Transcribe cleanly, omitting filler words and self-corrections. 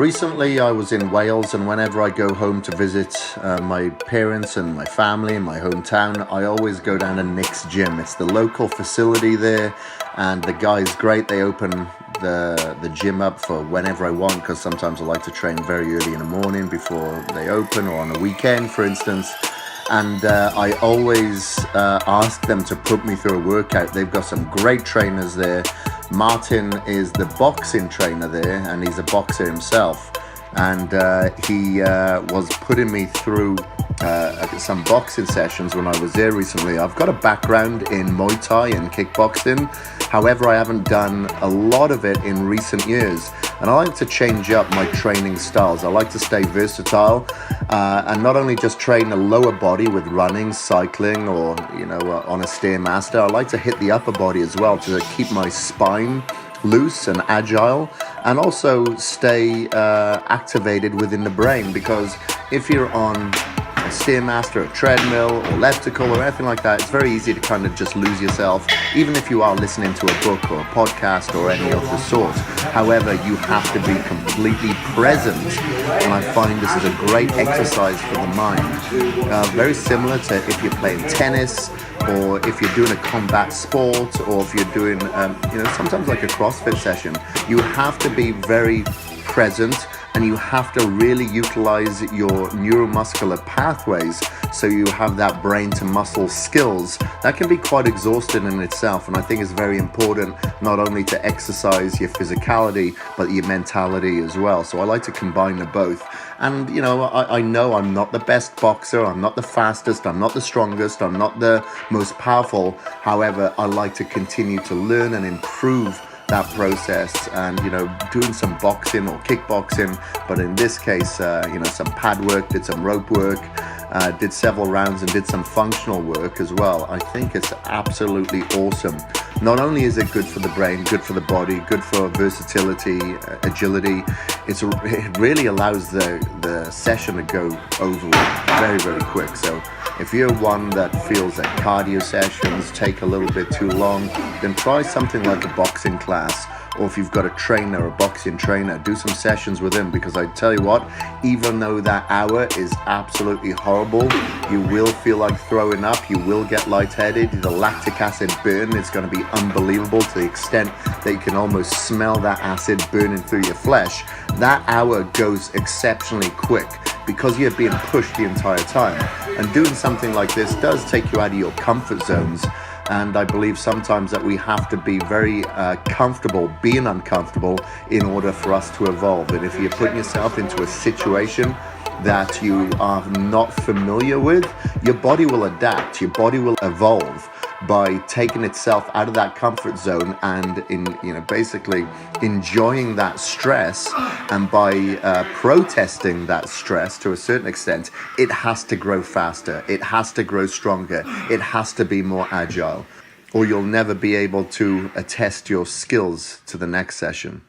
Recently, I was in Wales, and whenever I go home to visit my parents and my family in my hometown, I always go down to Nick's Gym. It's the local facility there, and the guy's great. They open the gym up for whenever I want, because sometimes I like to train very early in the morning before they open, or on a weekend, for instance. And I always ask them to put me through a workout. They've got some great trainers there. Martin is the boxing trainer there, and he's a boxer himself. And he was putting me through some boxing sessions when I was there recently. I've got a background in Muay Thai and kickboxing. However, I haven't done a lot of it in recent years. And I like to change up my training styles. I like to stay versatile and not only just train the lower body with running, cycling, or on a Stairmaster. I like to hit the upper body as well to keep my spine loose and agile, and also stay activated within the brain, because if you're on a Stairmaster, a treadmill, or elliptical, or anything like that, it's very easy to kind of just lose yourself, even if you are listening to a book or a podcast or any of the sort. However, you have to be completely present, and I find this is a great exercise for the mind. Very similar to if you're playing tennis, or if you're doing a combat sport, or if you're doing, sometimes like a CrossFit session. You have to be very present, and you have to really utilize your neuromuscular pathways, so you have that brain to muscle skills. That can be quite exhausting in itself, and I think it's very important not only to exercise your physicality, but your mentality as well. So I like to combine the both. And I know I'm not the best boxer, I'm not the fastest, I'm not the strongest, I'm not the most powerful. However, I like to continue to learn and improve that process, and doing some boxing or kickboxing, but in this case some pad work, did some rope work, did several rounds, and did some functional work as well. I think it's absolutely awesome. Not only is it good for the brain, good for the body, good for versatility, agility, it really allows the session to go over very, very quick. So if you're one that feels that cardio sessions take a little bit too long, then try something like a boxing class. Or if you've got a trainer, a boxing trainer, do some sessions with him, because I tell you what, even though that hour is absolutely horrible, you will feel like throwing up, you will get lightheaded, the lactic acid burn is going to be unbelievable, to the extent that you can almost smell that acid burning through your flesh. That hour goes exceptionally quick, because you're being pushed the entire time. And doing something like this does take you out of your comfort zones. And I believe sometimes that we have to be very comfortable being uncomfortable in order for us to evolve. And if you're putting yourself into a situation that you are not familiar with, your body will adapt, your body will evolve by taking itself out of that comfort zone and basically enjoying that stress. And by protesting that stress to a certain extent, it has to grow faster, it has to grow stronger, it has to be more agile, or you'll never be able to attest your skills to the next session.